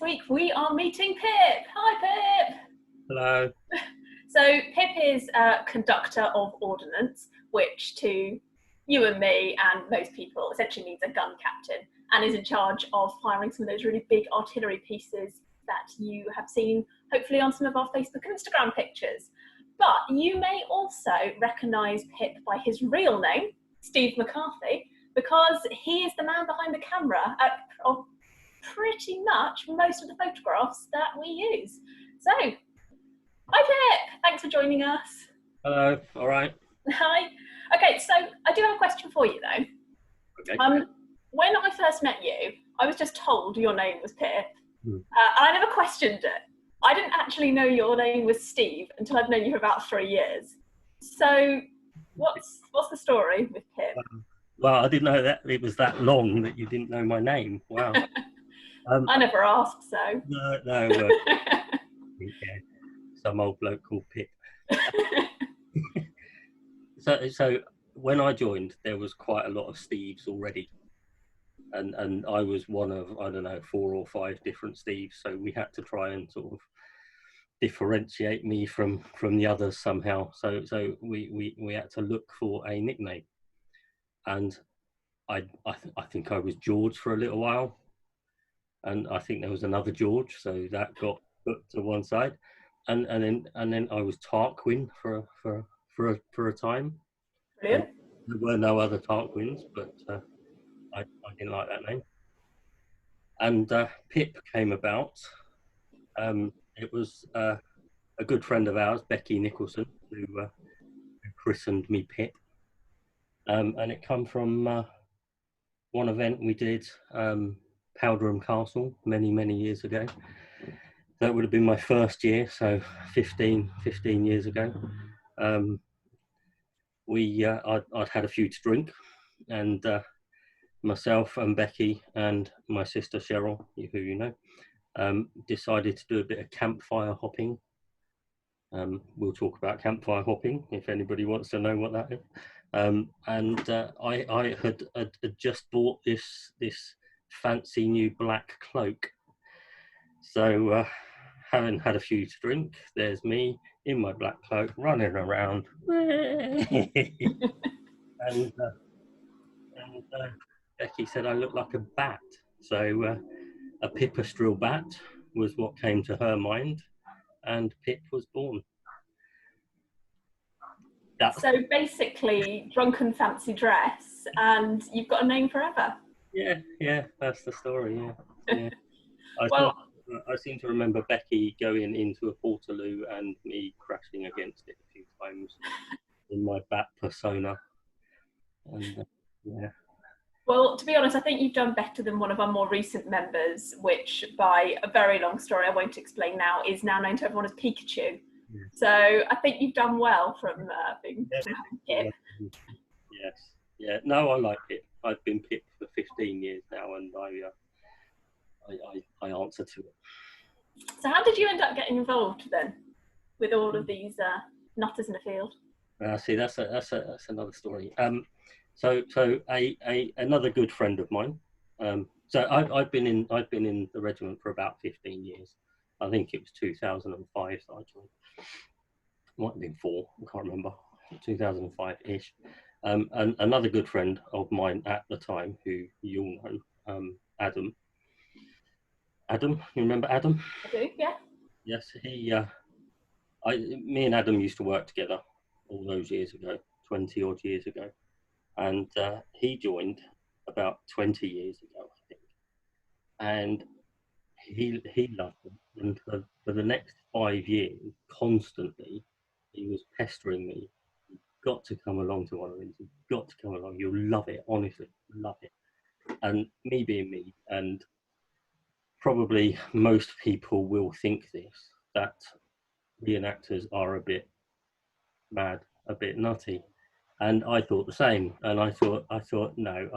week we are meeting Pip. Hi, Pip. Hello. So Pip is a conductor of ordnance, which to you and me and most people essentially means a gun captain, and is in charge of firing some of those really big artillery pieces that you have seen hopefully on some of our Facebook and Instagram pictures. But you may also recognise Pip by his real name, Steve McCarthy, because he is the man behind the camera of pretty much most of the photographs that we use. So, hi Pip, thanks for joining us. Hello. All right. Hi. Okay, so I do have a question for you though. Okay. When I first met you, I was just told your name was Pip, and I never questioned it. I didn't actually know your name was Steve until I've known you for about 3 years. So, what's the story with Pip? Well, I didn't know that it was that long that you didn't know my name. Wow. I never asked, so. No. Yeah, some old bloke called Pip. So when I joined, there was quite a lot of Steves already, and I was one of, I don't know, 4 or 5 different Steves. So we had to try and sort of differentiate me from the others somehow. So we had to look for a nickname, and I think I was George for a little while, and I think there was another George, so that got put to one side, and then I was Tarquin for a time. Brilliant. There were no other Tarquins, but I didn't like that name. And Pip came about. It was a good friend of ours, Becky Nicholson, who christened me Pip, and it come from one event we did, Powderham Castle, many years ago. That would have been my first year, so 15 years ago. I'd had a few to drink, and myself and Becky and my sister Cheryl, who you know, decided to do a bit of campfire hopping. We'll talk about campfire hopping if anybody wants to know what that is. I had just bought this fancy new black cloak. So having had a few to drink, there's me in my black cloak running around. and Becky said I look like a bat. So a pipistrelle bat was what came to her mind, and Pip was born. So basically, drunken fancy dress, and you've got a name forever. Yeah, that's the story. Yeah. Well, I seem to remember Becky going into a portaloo and me crashing against it a few times in my bat persona. And yeah. Well, to be honest, I think you've done better than one of our more recent members, which, by a very long story I won't explain now, is now known to everyone as Pikachu. Yeah. So I think you've done well from being Pip. Yes. Yeah. No, I like Pip. I've been Pip for 15 years now, and I answer to it. So how did you end up getting involved then with all of these nutters in the field? See, that's another story. So another good friend of mine. So I've been in the regiment for about 15 years. I think it was 2005 that I joined. Might have been 4. I can't remember. 2005-ish. And another good friend of mine at the time, who you all know, Adam. Adam, you remember Adam? I do, yeah. Yes, me and Adam used to work together all those years ago, 20 odd years ago. And he joined about 20 years ago, I think. And he loved them. And for the next 5 years, constantly, he was pestering me. You've got to come along to one of these. You've got to come along. You'll love it, honestly, love it. And me being me, and probably most people will think this, that reenactors are a bit mad, a bit nutty. And I thought the same. And I thought, no,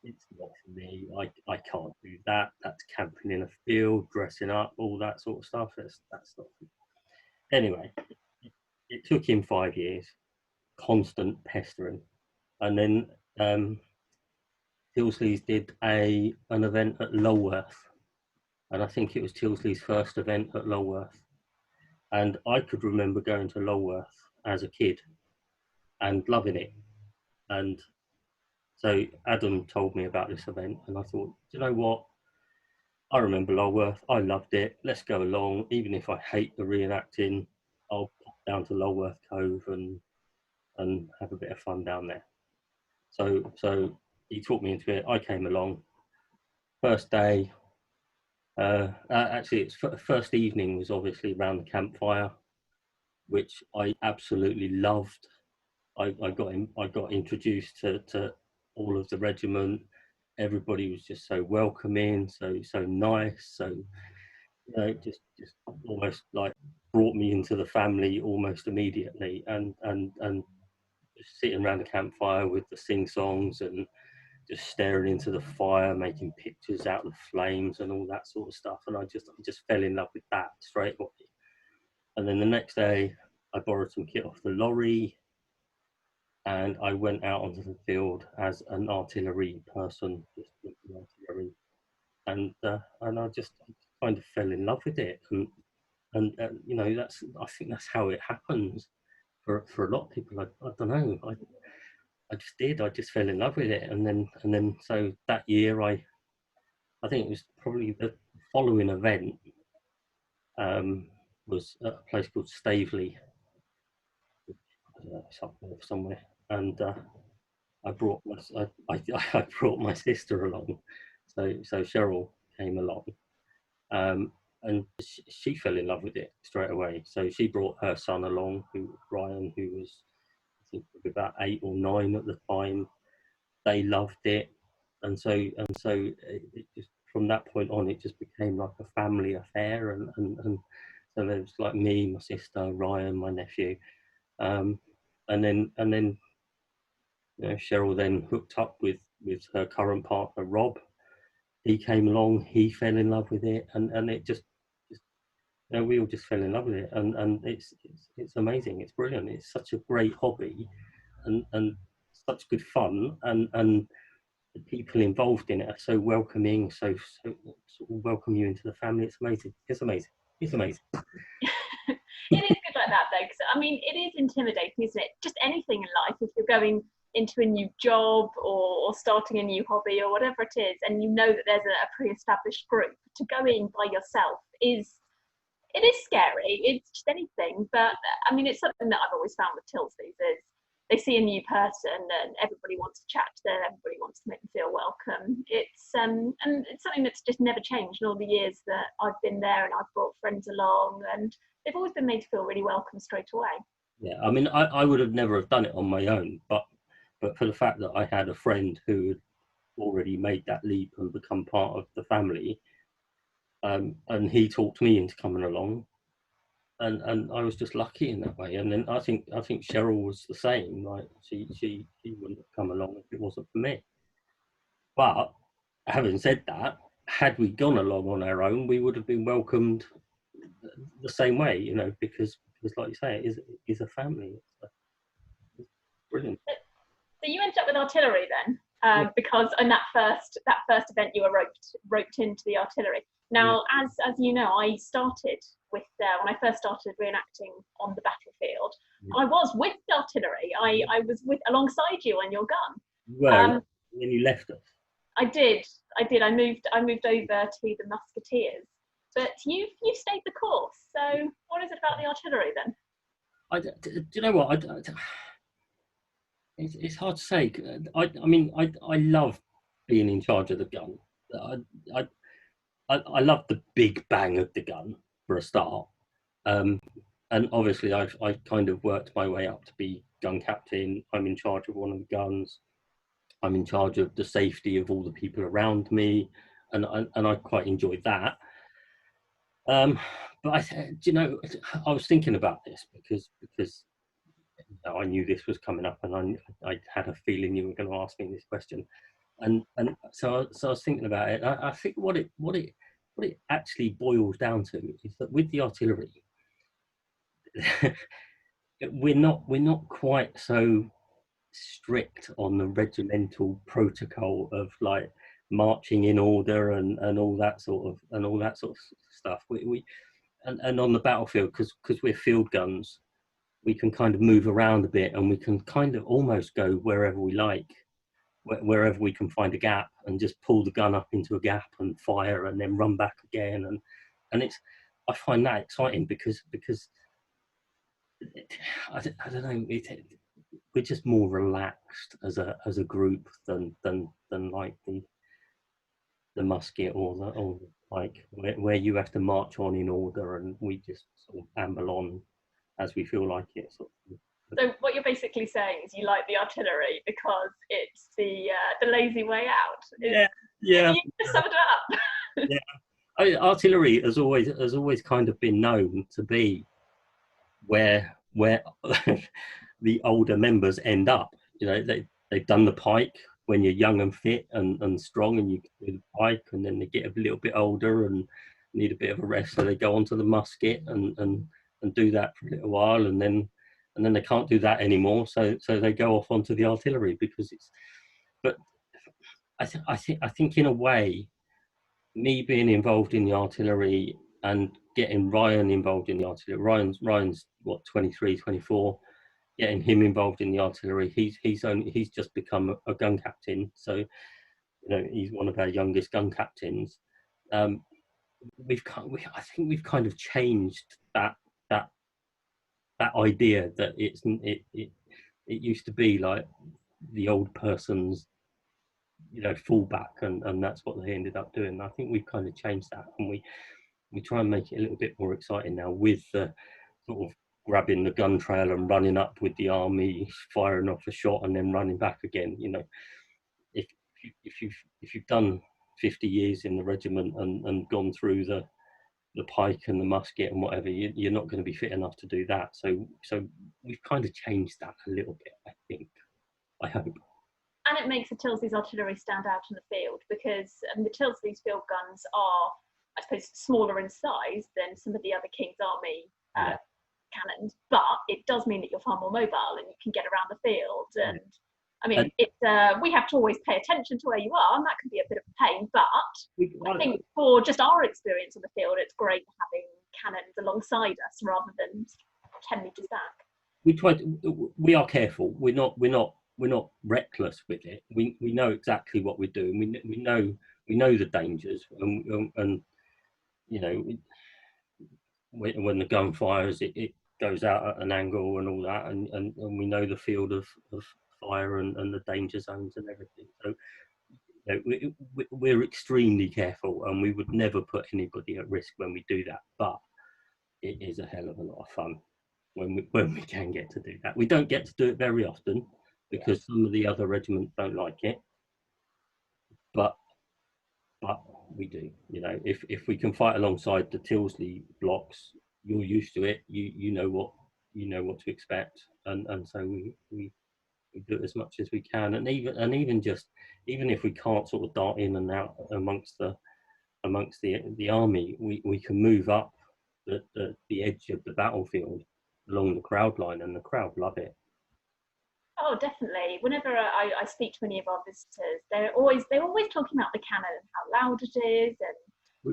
it's not for me. I can't do that. That's camping in a field, dressing up, all that sort of stuff. That's not for me. Anyway, it took him 5 years, constant pestering. And then Tyldesley did an event at Lulworth, and I think it was Tyldesley's first event at Lulworth. And I could remember going to Lulworth as a kid and loving it. And so Adam told me about this event, and I thought, you know what? I remember Lulworth. I loved it. Let's go along. Even if I hate the reenacting, I'll pop down to Lulworth Cove and have a bit of fun down there. So he talked me into it. I came along. First day, actually, its first evening was obviously around the campfire, which I absolutely loved. I got introduced to all of the regiment. Everybody was just so welcoming, so nice, so just almost like brought me into the family almost immediately, and just sitting around the campfire with the sing songs and just staring into the fire, making pictures out of the flames and all that sort of stuff. And I just fell in love with that straight away. And then the next day, I borrowed some kit off the lorry, and I went out onto the field as an artillery person, just looking artillery, and I just kind of fell in love with it. And you know, I think that's how it happens for a lot of people. I don't know. I just did. I just fell in love with it, and then so that year I think it was probably the following event was at a place called Staveley. It's up there somewhere, and I brought I brought my sister along, so Cheryl came along, and she fell in love with it straight away. So she brought her son along, Ryan, who was I think about 8 or 9 at the time. They loved it, and so it just from that point on, it just became like a family affair, and so there was like me, my sister, Ryan, my nephew, and then you know, Cheryl then hooked up with her current partner Rob. He came along, he fell in love with it, and it just you know, we all just fell in love with it, and it's amazing, it's brilliant, it's such a great hobby, and such good fun, and the people involved in it are so welcoming, so sort of welcome you into the family. It's amazing. It's amazing. It's amazing. It is good like that though, because I mean, it is intimidating, isn't it? Just anything in life, if you're going into a new job or starting a new hobby or whatever it is, and you know that there's a pre-established group, to go in by yourself it is scary. It's just anything, but I mean, it's something that I've always found with Tyldesley's is they see a new person and everybody wants to chat to them, everybody wants to make them feel welcome. And it's something that's just never changed in all the years that I've been there, and I've brought friends along, and they've always been made to feel really welcome straight away. Yeah, I mean, I would have never have done it on my own, but for the fact that I had a friend who had already made that leap and become part of the family, and he talked me into coming along, and I was just lucky in that way. And then I think Cheryl was the same. Like she wouldn't have come along if it wasn't for me. But having said that, had we gone along on our own, we would have been welcomed the same way, you know, because like you say, it is a family. It's brilliant. So you ended up with artillery then, Yeah. because in that first event you were roped into the artillery. Now, Yeah. as you know, I started with when I first started reenacting on the battlefield. Yeah. I was with the artillery. I was with alongside you on your gun. Well, when you left us, I did. I moved over to the Musketeers. But you stayed the course. So what is it about the artillery then? do you know what? It's hard to say. I mean, I love being in charge of the gun. I, I love the big bang of the gun for a start. And obviously, I've kind of worked my way up to be gun captain. I'm in charge of one of the guns. I'm in charge of the safety of all the people around me, and I quite enjoy that. But you know, I was thinking about this because you know, I knew this was coming up, and I had a feeling you were going to ask me this question, and so I was thinking about it. I think what it actually boils down to is that with the artillery, we're not quite so strict on the regimental protocol of like marching in order and all that sort of stuff. And on the battlefield, because we're field guns, we can kind of move around a bit, and we can kind of almost go wherever we like, wherever we can find a gap, and just pull the gun up into a gap and fire, and then run back again. And I find that exciting because I don't know, we're just more relaxed as a group than like the musket or like where you have to march on in order, and we just sort of amble on as we feel like it. So what you're basically saying is you like the artillery because it's the lazy way out. Yeah. You just summed it up. Yeah. Artillery has always kind of been known to be where the older members end up. You know, they've done the pike when you're young and fit and strong, and you do the pike, and then they get a little bit older and need a bit of a rest, so they go onto the musket and do that for a little while, and then they can't do that anymore, so they go off onto the artillery because it's. But I think in a way, me being involved in the artillery and getting Ryan involved in the artillery. Ryan's what, 23, 24. Getting him involved in the artillery. He's just become a gun captain. So, you know, he's one of our youngest gun captains. I think we've kind of changed that idea that it used to be like the old person's, you know, fallback, and that's what they ended up doing. I think we've kind of changed that, and we try and make it a little bit more exciting now with the sort of grabbing the gun trail and running up with the army, firing off a shot and then running back again. You know, if you've done 50 years in the regiment and gone through the pike and the musket and whatever, you're not going to be fit enough to do that. So we've kind of changed that a little bit, I think. I hope. And it makes the Tyldesley's artillery stand out in the field because the Tyldesley's field guns are, I suppose, smaller in size than some of the other King's Army cannons, but it does mean that you're far more mobile and you can get around the field. And I mean, we have to always pay attention to where you are, and that can be a bit of a pain. But I think for just our experience on the field, it's great having cannons alongside us rather than 10 meters back. We are careful. We're not reckless with it. We know exactly what we're doing. We know the dangers, and you know, when the gun fires, it goes out at an angle and all that, and we know the field of fire and the danger zones and everything. So, you know, we're extremely careful, and we would never put anybody at risk when we do that. But it is a hell of a lot of fun when we can get to do that. We don't get to do it very often because some of the other regiments don't like it, but we do. You know, if we can fight alongside the Tyldesley blocks, you're used to it. You know what to expect, and so we do it as much as we can. And even if we can't sort of dart in and out amongst the army, we can move up the edge of the battlefield along the crowd line, and the crowd love it. Oh, definitely. Whenever I speak to any of our visitors, they're always talking about the cannon and how loud it is and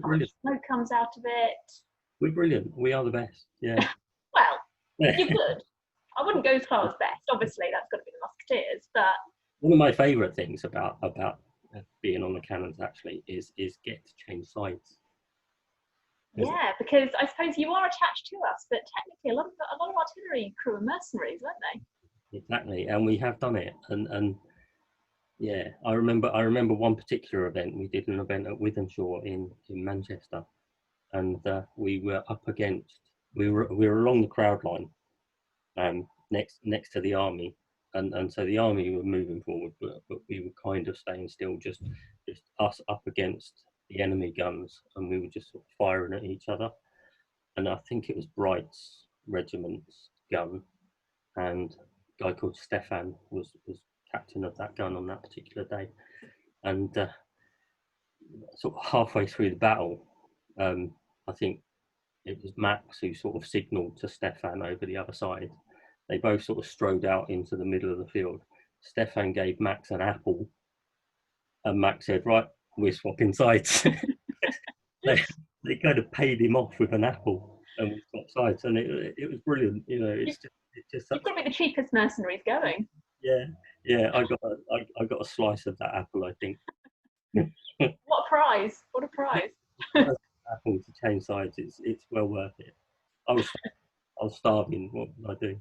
how much smoke comes out of it. We're brilliant. We are the best. Yeah. Well, you're good. I wouldn't go as far as best. Obviously, that's got to be the Musketeers. But one of my favourite things about being on the cannons actually is get to change sides. Yeah, because I suppose you are attached to us, but technically a lot of artillery crew are mercenaries, aren't they? Exactly, and we have done it, and yeah, I remember one particular event. We did an event at Withenshaw in Manchester, and we were up against we were along the crowd line, next to the army, and so the army were moving forward, but we were kind of staying still, just us up against the enemy guns, and we were just sort of firing at each other. And I think it was Bright's regiment's gun, and a guy called Stefan was captain of that gun on that particular day. And sort of halfway through the battle, I think it was Max who sort of signalled to Stefan over the other side. They both sort of strode out into the middle of the field. Stefan gave Max an apple, and Max said, "Right, we're swapping sides. they, they kind of paid him off with an apple, and we swapped sides, and it was brilliant. You know, it's just You've such, got to be the cheapest mercenaries going. yeah, yeah. I got a slice of that apple, I think. What a prize! What a prize! First apple to change sides, it's well worth it. I was starving. What would I do?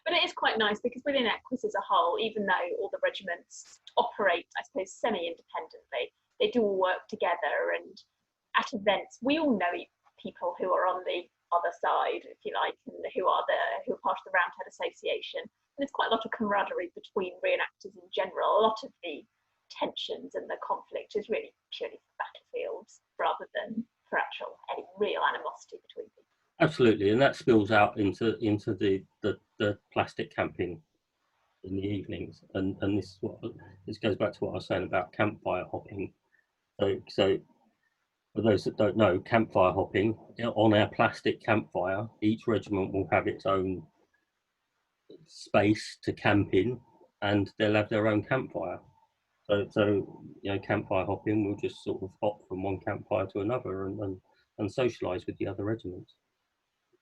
But it is quite nice because within Equus as a whole, even though all the regiments operate, I suppose, semi-independently, they do all work together. And at events, we all know people who are on the other side, if you like, and who are part of the Roundhead Association. And there's quite a lot of camaraderie between reenactors in general. A lot of the tensions and the conflict is really purely for battlefields rather than for actual any real animosity between people. Absolutely, and that spills out into the plastic camping in the evenings, and this goes back to what I was saying about campfire hopping. So for those that don't know, campfire hopping, on our plastic campfire, each regiment will have its own space to camp in, and they'll have their own campfire. So you know, campfire hopping, we'll just sort of hop from one campfire to another and socialise with the other regiments,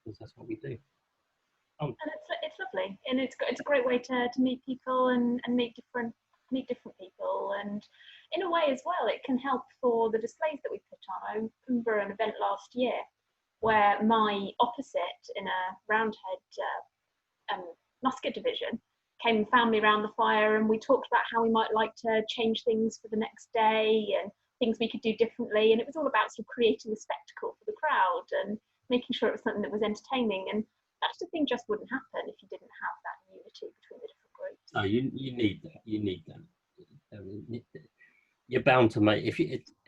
because that's what we do. And it's lovely, and it's a great way to meet people and meet different people, and in a way as well, it can help for the displays that we put on. I remember an event last year where my opposite in a Roundhead musket division came and found me around the fire, and we talked about how we might like to change things for the next day and things we could do differently. And it was all about sort of creating a spectacle for the crowd and making sure it was something that was entertaining. And that sort of thing just wouldn't happen if you didn't have that unity between the different groups. Oh, you need that. You need that. I mean, you're bound to make,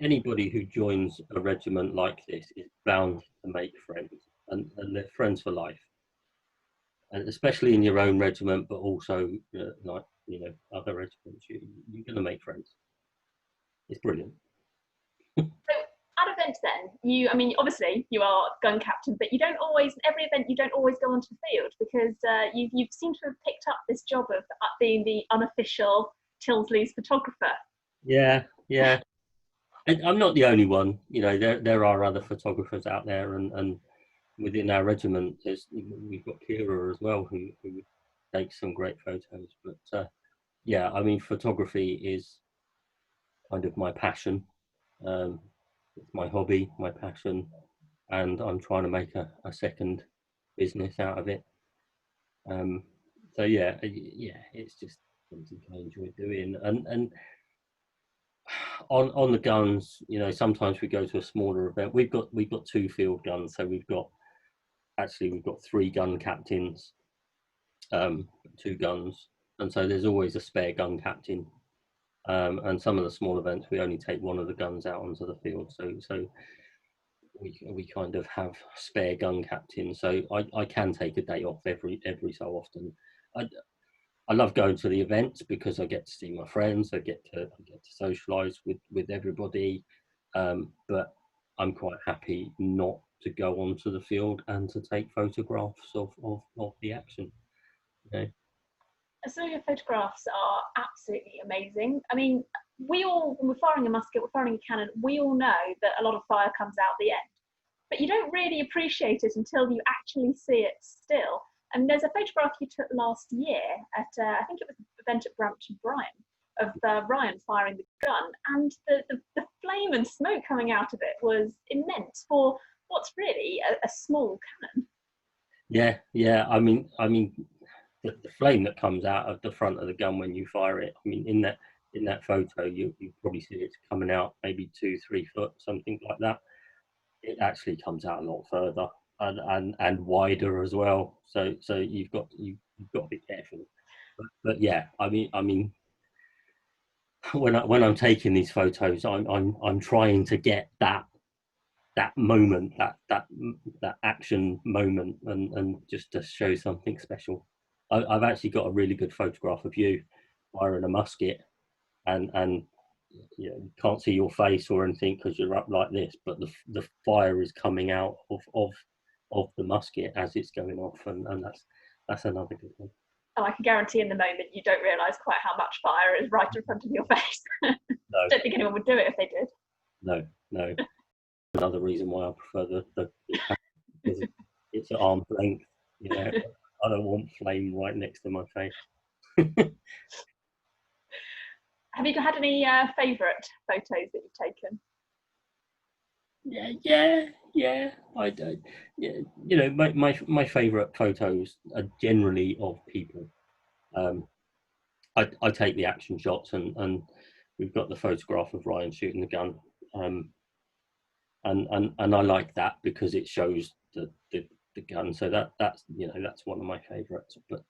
anybody who joins a regiment like this is bound to make friends, and they're friends for life. And especially in your own regiment, but also like, you know, other regiments, you're going to make friends. It's brilliant. So at events then, I mean, obviously you are gun captain, but you don't always, every event you don't always go onto the field, because you seem to have picked up this job of being the unofficial Tyldesley's photographer. Yeah, yeah. And I'm not the only one. You know, there are other photographers out there, and within our regiment, we've got Kira as well, who takes some great photos. But yeah, I mean, photography is kind of my passion. It's my hobby, my passion, and I'm trying to make a second business out of it. So yeah, it's just something I enjoy doing. And on the guns, you know, sometimes we go to a smaller event. We've got two field guns, so we've got three gun captains, two guns, and so there's always a spare gun captain. And some of the small events, we only take one of the guns out onto the field, so we kind of have spare gun captains. So I can take a day off every so often. I love going to the events because I get to see my friends. I get to socialise with everybody, but I'm quite happy not to go onto the field and to take photographs of the action. You know? Some of your photographs are absolutely amazing. I mean, when we're firing a musket, we're firing a cannon, we all know that a lot of fire comes out the end, but you don't really appreciate it until you actually see it still. And there's a photograph you took last year at, I think it was an event at Brampton Bryan, of Ryan firing the gun, and the flame and smoke coming out of it was immense for what's really a small cannon. Yeah. I mean, the flame that comes out of the front of the gun when you fire it. I mean, in that photo, you probably see it's coming out maybe 2-3 foot, something like that. It actually comes out a lot further and wider as well. So you've got to be careful. But yeah, I mean, when I'm taking these photos, I'm trying to get that moment, that action moment, and just to show something special. I've actually got a really good photograph of you firing a musket, and you know, you can't see your face or anything because you're up like this, but the fire is coming out of the musket as it's going off, and that's another good one. Oh, I can guarantee in the moment you don't realise quite how much fire is right in front of your face. I No, don't think anyone would do it if they did. no. Another reason why I prefer the because it's at arm's length. You know, I don't want flame right next to my face. Have you had any favourite photos that you've taken? Yeah. I don't. Yeah, you know, my favourite photos are generally of people. I take the action shots, and we've got the photograph of Ryan shooting the gun, and I like that because it shows the gun. So that's you know that's one of my favourites. But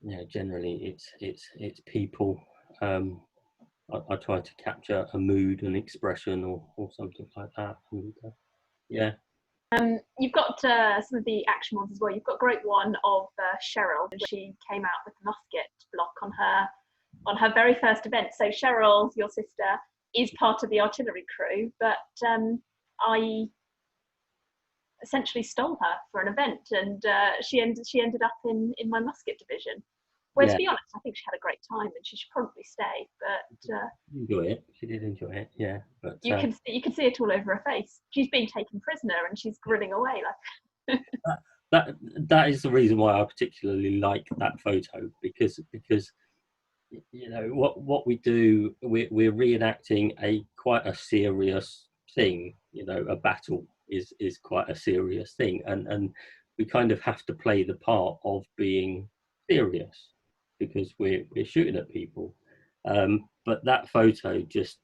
yeah, generally it's people. I try to capture a mood, an expression, or something like that. And, yeah. You've got some of the action ones as well. You've got a great one of Cheryl. She came out with a musket block on her very first event. So Cheryl, your sister, is part of the artillery crew, but I essentially stole her for an event, and she ended up in my musket division. Where, to Yeah, be honest, I think she had a great time, and she should probably stay. But enjoy it. She did enjoy it. Yeah, but you can see it all over her face. She's being taken prisoner, and she's grinning away like. that is the reason why I particularly like that photo because you know what we do. We're reenacting quite a serious thing. You know, a battle is quite a serious thing, and we kind of have to play the part of being serious because we're shooting at people. But that photo just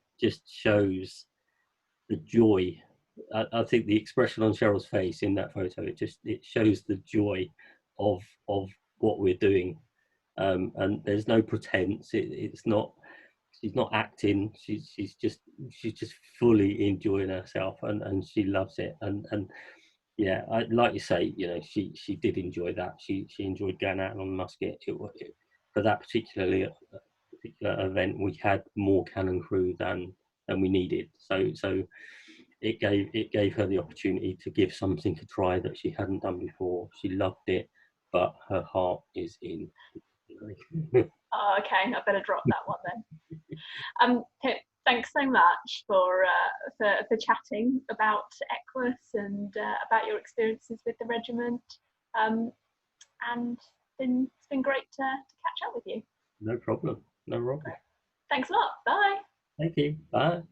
shows the joy. I think the expression on Cheryl's face in that photo it shows the joy of what we're doing, and there's no pretense. It's not. She's not acting. She's just fully enjoying herself, and she loves it. And yeah, like you say, you know, she did enjoy that. She enjoyed going out on the musket. For that particular event, we had more cannon crew than we needed. So it gave her the opportunity to give something a try that she hadn't done before. She loved it, but her heart is in. Oh, okay, I better drop that one then. Pip, thanks so much for chatting about ECWS and about your experiences with the regiment. And it's been great to catch up with you. No problem. No problem. Thanks a lot. Bye. Thank you. Bye.